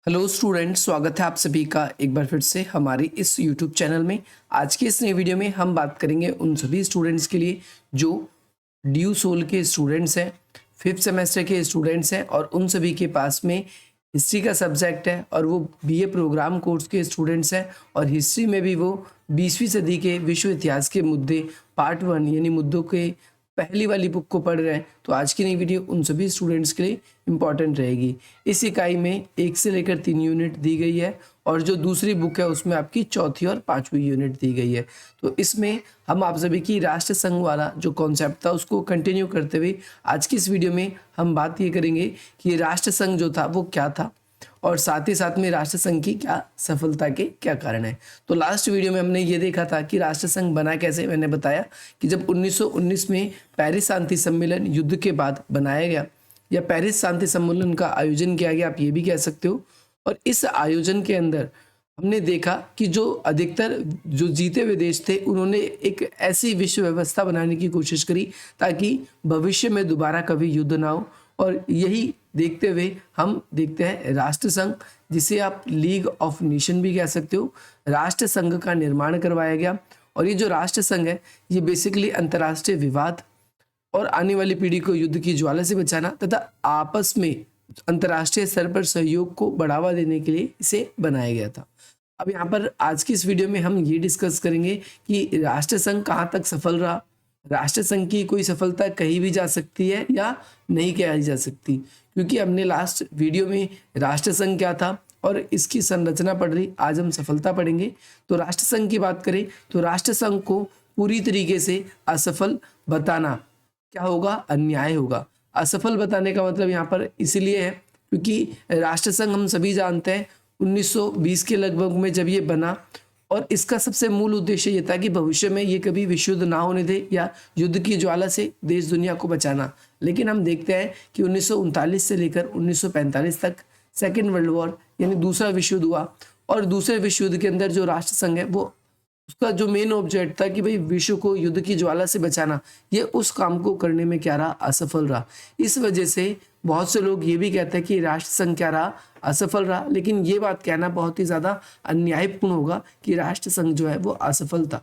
Hello students, स्वागत है आप सभी का एक बार फिर से हमारे इस यूट्यूब चैनल में। आज के इस नए वीडियो में हम बात करेंगे उन सभी स्टूडेंट्स के लिए जो ड्यू सोल के स्टूडेंट्स हैं, फिफ्थ सेमेस्टर के स्टूडेंट्स हैं और उन सभी के पास में हिस्ट्री का सब्जेक्ट है और वो बीए प्रोग्राम कोर्स के स्टूडेंट्स हैं और हिस्ट्री में भी वो 20वीं सदी के विश्व इतिहास के मुद्दे पार्ट 1 यानी मुद्दों के पहली वाली बुक को पढ़ रहे हैं। तो आज की नई वीडियो उन सभी स्टूडेंट्स के लिए इम्पॉर्टेंट रहेगी। इस इकाई में 1 से लेकर 3 यूनिट दी गई है और जो दूसरी बुक है उसमें आपकी चौथी और 5वीं यूनिट दी गई है। तो इसमें हम आप सभी की राष्ट्र संघ वाला जो कॉन्सेप्ट था उसको कंटिन्यू करते हुए आज की इस वीडियो में हम बात ये करेंगे कि राष्ट्र संघ जो था वो क्या था और साथ ही साथ में राष्ट्र संघ की क्या सफलता के क्या कारण है। तो लास्ट वीडियो में हमने ये देखा था कि राष्ट्र संघ बना कैसे। मैंने बताया कि जब 1919 में पेरिस शांति सम्मेलन युद्ध के बाद बनाया गया या पेरिस शांति सम्मेलन का आयोजन किया गया, आप ये भी कह सकते हो। और इस आयोजन के अंदर हमने देखा कि जो अधिकतर जो जीते हुए देश थे उन्होंने एक ऐसी विश्व व्यवस्था बनाने की कोशिश करी ताकि भविष्य में दोबारा कभी युद्ध ना हो। और यही देखते हुए हम देखते हैं राष्ट्र संघ, जिसे आप लीग ऑफ नेशन भी कह सकते हो, राष्ट्र संघ का निर्माण करवाया गया। और ये जो राष्ट्र संघ है ये बेसिकली अंतर्राष्ट्रीय विवाद और आने वाली पीढ़ी को युद्ध की ज्वाला से बचाना तथा आपस में अंतर्राष्ट्रीय स्तर पर सहयोग को बढ़ावा देने के लिए इसे बनाया गया था। अब यहाँ पर आज की इस वीडियो में हम ये डिस्कस करेंगे कि राष्ट्र संघ कहाँ तक सफल रहा, राष्ट्र संघ की कोई सफलता कहीं भी जा सकती है या नहीं कही जा सकती, क्योंकि हमने लास्ट वीडियो में राष्ट्र संघ क्या था और इसकी संरचना पढ़ रही। आज हम सफलता पढ़ेंगे। तो राष्ट्र संघ की बात करें तो राष्ट्र संघ को पूरी तरीके से असफल बताना क्या होगा, अन्याय होगा। असफल बताने का मतलब यहाँ पर इसलिए है क्योंकि राष्ट्र संघ हम सभी जानते हैं 1920 के लगभग में जब ये बना और इसका सबसे मूल उद्देश्य ये था कि भविष्य में ये कभी विश्व युद्ध ना होने दे या युद्ध की ज्वाला से देश दुनिया को बचाना। लेकिन हम देखते हैं कि 1939 से लेकर 1945 तक सेकेंड वर्ल्ड वॉर यानी दूसरा विश्व युद्ध हुआ और दूसरे विश्व युद्ध के अंदर जो राष्ट्र संघ है वो उसका जो मेन ऑब्जेक्ट था कि भाई विश्व को युद्ध की ज्वाला से बचाना, ये उस काम को करने में क्या रहा, असफल रहा। इस वजह से बहुत से लोग ये भी कहते हैं कि राष्ट्र संघ क्या रहा, असफल रहा। लेकिन ये बात कहना बहुत ही ज़्यादा अन्यायपूर्ण होगा कि राष्ट्र संघ जो है वो असफल था।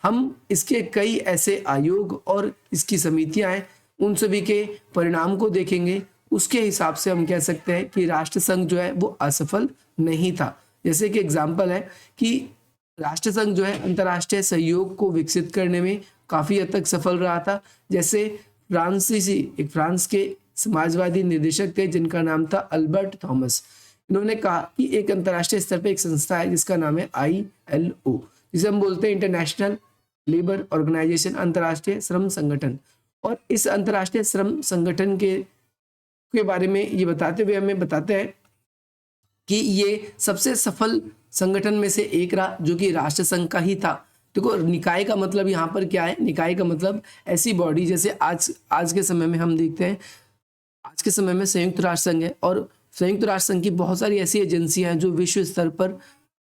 हम इसके कई ऐसे आयोग और इसकी समितियां हैं, उन सभी के परिणाम को देखेंगे, उसके हिसाब से हम कह सकते हैं कि राष्ट्र संघ जो है वो असफल नहीं था। जैसे कि एग्जाम्पल है कि राष्ट्र संघ जो है अंतर्राष्ट्रीय सहयोग को विकसित करने में काफ़ी हद तक सफल रहा था। जैसे एक फ्रांस के समाजवादी निदेशक थे जिनका नाम था अल्बर्ट थॉमस। इन्होंने कहा कि एक अंतर्राष्ट्रीय स्तर पर एक संस्था है जिसका नाम है ILO, जिसे हम बोलते हैं इंटरनेशनल लेबर ऑर्गेनाइजेशन, अंतर्राष्ट्रीय श्रम संगठन। और इस अंतर्राष्ट्रीय श्रम संगठन के बारे में ये बताते हुए हमें बताते हैं कि ये सबसे सफल संगठन में से एक रहा जो कि राष्ट्र संघ का ही था। देखो, निकाय का मतलब यहाँ पर क्या है, निकाय का मतलब ऐसी बॉडी, जैसे आज के समय में हम देखते हैं, आज के समय में संयुक्त राष्ट्र संघ है और संयुक्त राष्ट्र संघ की बहुत सारी ऐसी एजेंसियां हैं जो विश्व स्तर पर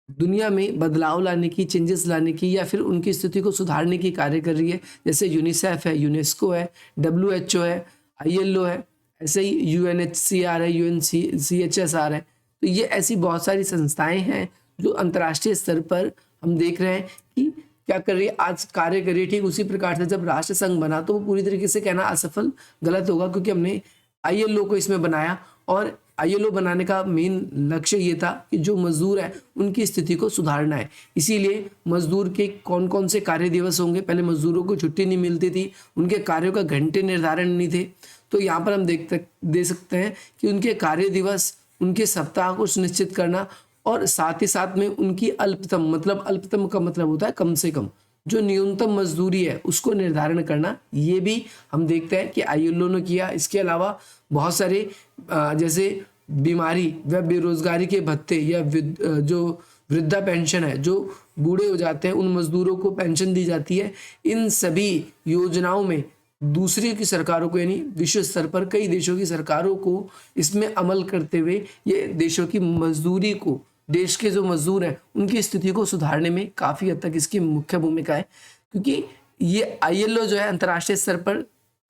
दुनिया में बदलाव लाने की, चेंजेस लाने की या फिर उनकी स्थिति को सुधारने की कार्य कर रही है। जैसे यूनिसेफ है, यूनेस्को है, WHO है, ILO है, ऐसे ही UNHCR है, UNCHSR है। तो ये ऐसी बहुत सारी संस्थाएं हैं जो अंतर्राष्ट्रीय स्तर पर हम देख रहे हैं कि क्या कर रही है, आज कार्य कर रही है। ठीक उसी प्रकार से जब राष्ट्र संघ बना तो वो पूरी तरीके से कहना असफल गलत होगा, क्योंकि हमने ILO को इसमें बनाया और ILO बनाने का मेन लक्ष्य ये था कि जो मजदूर है उनकी स्थिति को सुधारना है। इसीलिए मजदूर के कौन कौन से कार्य दिवस होंगे, पहले मजदूरों को छुट्टी नहीं मिलती थी, उनके कार्यों का घंटे निर्धारण नहीं थे। तो यहाँ पर हम दे सकते हैं कि उनके कार्य दिवस, उनके सप्ताह को सुनिश्चित करना और साथ ही साथ में उनकी अल्पतम का मतलब होता है कम से कम, जो न्यूनतम मजदूरी है उसको निर्धारण करना, ये भी हम देखते हैं कि ILO ने किया। इसके अलावा बहुत सारे जैसे बीमारी व बेरोजगारी के भत्ते या जो वृद्धा पेंशन है, जो बूढ़े हो जाते हैं उन मजदूरों को पेंशन दी जाती है। इन सभी योजनाओं में दूसरी की सरकारों को यानी विश्व स्तर पर कई देशों की सरकारों को इसमें अमल करते हुए ये देशों की मजदूरी को, देश के जो मजदूर हैं उनकी स्थिति को सुधारने में काफ़ी हद तक इसकी मुख्य भूमिका है। क्योंकि ये ILO जो है अंतर्राष्ट्रीय स्तर पर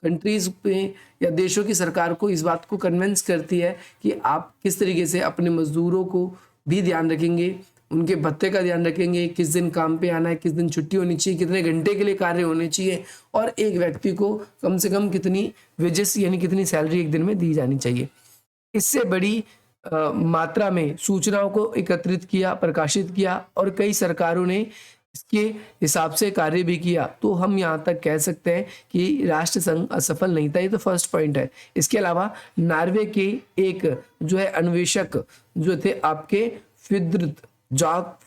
कंट्रीज पे या देशों की सरकार को इस बात को कन्विंस करती है कि आप किस तरीके से अपने मजदूरों को भी ध्यान रखेंगे, उनके भत्ते का ध्यान रखेंगे, किस दिन काम पे आना है, किस दिन छुट्टी होनी चाहिए, कितने घंटे के लिए कार्य होने चाहिए, और एक व्यक्ति को कम से कम कितनी वेजेस यानी कितनी सैलरी एक दिन में दी जानी चाहिए। इससे बड़ी मात्रा में सूचनाओं को एकत्रित किया, प्रकाशित किया, और कई सरकारों ने इसके हिसाब से कार्य भी किया। तो हम यहाँ तक कह सकते हैं कि राष्ट्र संघ असफल नहीं था। ये तो फर्स्ट पॉइंट है। इसके अलावा नॉर्वे के एक जो है अन्वेषक जो थे आपके फ्रिडरिक जाक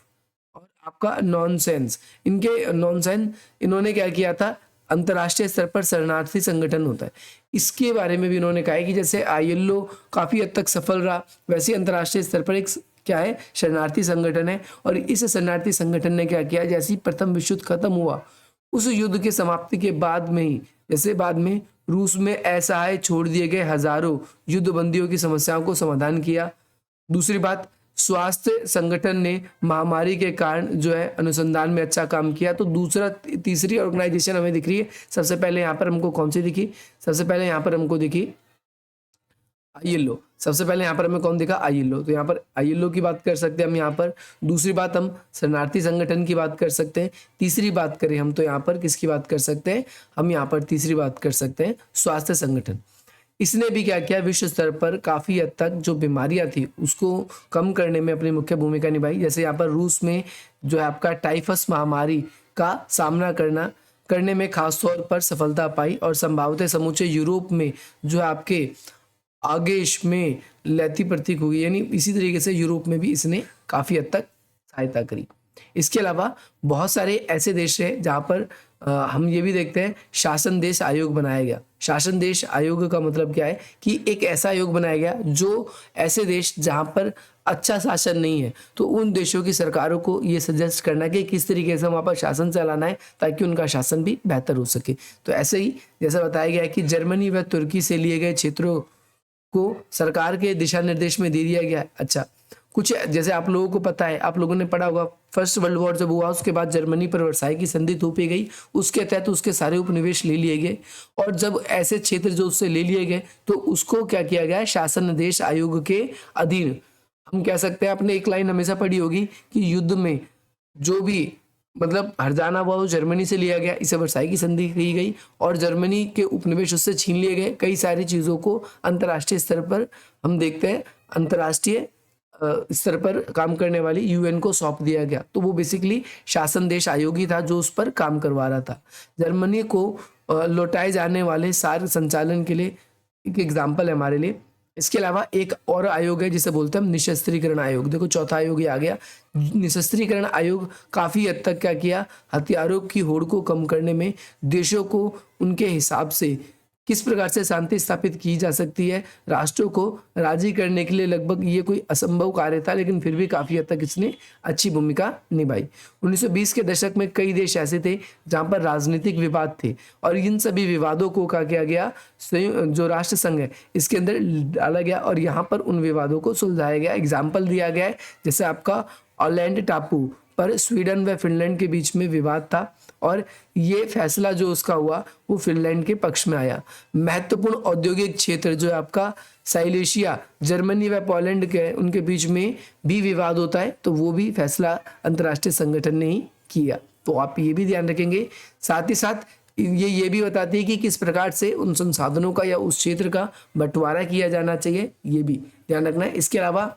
और आपका नॉनसेंस, इन्होंने क्या किया था, अंतर्राष्ट्रीय स्तर पर शरणार्थी संगठन होता है, इसके बारे में भी इन्होंने कहा है कि जैसे ILO काफी हद तक सफल रहा, वैसे अंतर्राष्ट्रीय स्तर पर एक क्या है, शरणार्थी संगठन है। और इस शरणार्थी संगठन ने क्या किया, जैसे ही प्रथम विश्व युद्ध खत्म हुआ, उस युद्ध के समाप्ति के बाद में ही, जैसे बाद में रूस में असहाय छोड़ दिए गए हजारों युद्ध बंदियों की समस्याओं को समाधान किया। दूसरी बात, स्वास्थ्य संगठन ने महामारी के कारण जो है अनुसंधान में अच्छा काम किया। तो तीसरी ऑर्गेनाइजेशन हमें दिख रही है। सबसे पहले यहाँ पर हमको कौन सी दिखी, सबसे पहले यहाँ पर हमको दिखी ILO। सबसे पहले यहाँ पर हमें कौन दिखा, ILO। तो यहाँ पर ILO की बात कर सकते हैं हम यहाँ पर। दूसरी बात, हम शरणार्थी संगठन की बात कर सकते हैं। तीसरी बात करें हम तो यहाँ पर किसकी बात कर सकते हैं, हम यहाँ पर तीसरी बात कर सकते हैं स्वास्थ्य संगठन। इसने भी क्या किया, विश्व स्तर पर काफी हद तक जो बीमारियां थी उसको कम करने में अपनी मुख्य भूमिका निभाई। जैसे यहाँ पर रूस में जो है आपका टाइफस महामारी का सामना करने में खास तौर पर सफलता पाई, और संभवतः समूचे यूरोप में जो है आपके आगेश में लैती प्रतीक होगी, यानी इसी तरीके से यूरोप में भी इसने काफी हद तक सहायता करी। इसके अलावा बहुत सारे ऐसे देश हैं जहाँ पर हम ये भी देखते हैं शासन देश आयोग बनाया गया। शासन देश आयोग का मतलब क्या है कि एक ऐसा आयोग बनाया गया जो ऐसे देश जहाँ पर अच्छा शासन नहीं है, तो उन देशों की सरकारों को ये सजेस्ट करना कि किस तरीके से वहाँ पर शासन चलाना है ताकि उनका शासन भी बेहतर हो सके। तो ऐसे ही जैसा बताया गया है कि जर्मनी व तुर्की से लिए गए क्षेत्रों को सरकार के दिशा निर्देश में दे दिया गया है। अच्छा, कुछ जैसे आप लोगों को पता है, आप लोगों ने पढ़ा होगा, फर्स्ट वर्ल्ड वॉर जब हुआ उसके बाद जर्मनी पर वर्साई की संधि थोपी गई, उसके तहत उसके सारे उपनिवेश ले लिए गए, और जब ऐसे क्षेत्र जो उससे ले लिए गए तो उसको क्या किया गया, शासन देश आयोग के अधीन। हम कह सकते हैं, आपने एक लाइन हमेशा पढ़ी होगी कि युद्ध में जो भी मतलब हरजाना हुआ वो जर्मनी से लिया गया, इसे वर्साई की संधि की गई, और जर्मनी के उपनिवेश उससे छीन लिए गए। कई सारी चीज़ों को अंतर्राष्ट्रीय स्तर पर हम देखते हैं, अंतर्राष्ट्रीय स्तर पर काम करने वाली UN को सौंप दिया गया। तो वो बेसिकली शासन देश आयोग ही था जो उस पर काम करवा रहा था। जर्मनी को लौटाए जाने वाले सार संचालन के लिए एक एग्जाम्पल है हमारे लिए। इसके अलावा एक और आयोग है जिसे बोलते हैं हम निशस्त्रीकरण आयोग। देखो चौथा आयोग ये आ गया। निशस्त्रीकरण आयोग काफ़ी हद तक क्या किया, हथियारों की होड़ को कम करने में देशों को उनके हिसाब से किस प्रकार से शांति स्थापित की जा सकती है, राष्ट्रों को राजी करने के लिए लगभग ये कोई असंभव कार्य था, लेकिन फिर भी काफ़ी हद तक इसने अच्छी भूमिका निभाई। 1920 के दशक में कई देश ऐसे थे जहाँ पर राजनीतिक विवाद थे, और इन सभी विवादों को क्या किया गया, जो राष्ट्र संघ है इसके अंदर डाला गया, और यहाँ पर उन विवादों को सुलझाया गया। एग्जाम्पल दिया गया है, जैसे आपका ऑलैंड टापू पर स्वीडन व फिनलैंड के बीच में विवाद था, और ये फैसला जो उसका हुआ वो फिनलैंड के पक्ष में आया। महत्वपूर्ण औद्योगिक क्षेत्र जो है आपका साइलेशिया, जर्मनी व पोलैंड के उनके बीच में भी विवाद होता है, तो वो भी फैसला अंतर्राष्ट्रीय संगठन ने ही किया। तो आप ये भी ध्यान रखेंगे। साथ ही साथ ये भी बताती है कि किस प्रकार से उन संसाधनों का या उस क्षेत्र का बंटवारा किया जाना चाहिए, ये भी ध्यान रखना है। इसके अलावा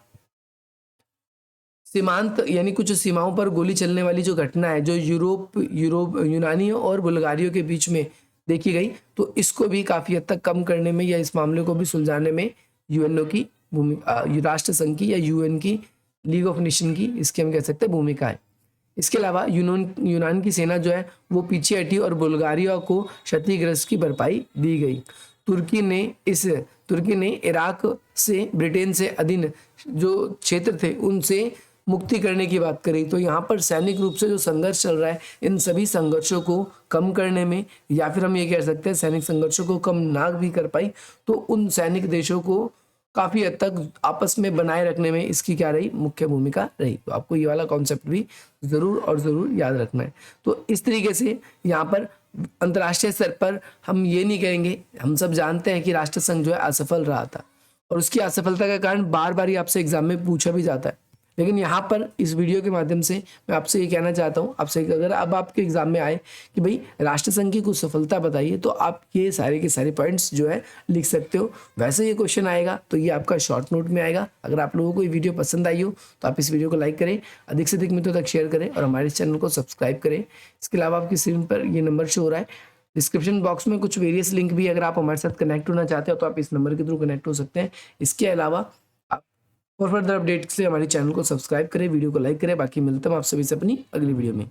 सीमांत यानी कुछ सीमाओं पर गोली चलने वाली जो घटना है जो यूनानियों और बुल्गारियों के बीच में देखी गई, तो इसको भी काफी हद तक कम करने में या इस मामले को भी सुलझाने में यूएनओ की भूमिका, राष्ट्र संघ की या UN की, लीग ऑफ नेशन की, इसके हम कह सकते हैं भूमिका है। इसके अलावा यूनान की सेना जो है वो पीछे हटी और बुल्गारिया को क्षतिग्रस्त की भरपाई दी गई। तुर्की ने इराक से ब्रिटेन से अधीन जो क्षेत्र थे उनसे मुक्ति करने की बात करी। तो यहाँ पर सैनिक रूप से जो संघर्ष चल रहा है, इन सभी संघर्षों को कम करने में, या फिर हम ये कह सकते हैं सैनिक संघर्षों को कम ना भी कर पाई, तो उन सैनिक देशों को काफ़ी हद तक आपस में बनाए रखने में इसकी क्या रही, मुख्य भूमिका रही। तो आपको ये वाला कॉन्सेप्ट भी ज़रूर और ज़रूर याद रखना है। तो इस तरीके से यहाँ पर अंतर्राष्ट्रीय स्तर पर हम ये नहीं कहेंगे, हम सब जानते हैं कि राष्ट्रसंघ जो है असफल रहा था और उसकी असफलता का कारण बार बार ही आपसे एग्जाम में पूछा भी जाता है। लेकिन यहाँ पर इस वीडियो के माध्यम से मैं आपसे ये कहना चाहता हूँ आपसे कि अगर अब आपके एग्जाम में आए कि भाई राष्ट्रसंघ की कुछ सफलता बताइए, तो आप ये सारे के सारे पॉइंट्स जो है लिख सकते हो। वैसे ये क्वेश्चन आएगा तो ये आपका शॉर्ट नोट में आएगा। अगर आप लोगों को ये वीडियो पसंद आई हो तो आप इस वीडियो को लाइक करें, अधिक से अधिक मित्रों तक शेयर करें और हमारे चैनल को सब्सक्राइब करें। इसके अलावा आपकी स्क्रीन पर ये नंबर शो हो रहा है, डिस्क्रिप्शन बॉक्स में कुछ वेरियस लिंक भी, अगर आप हमारे साथ कनेक्ट होना चाहते हो तो आप इस नंबर के थ्रू कनेक्ट हो सकते हैं। इसके अलावा आप और फर्दर अपडेट्स के लिए हमारे चैनल को सब्सक्राइब करें, वीडियो को लाइक करें। बाकी मिलता हूं आप सभी से अपनी अगली वीडियो में।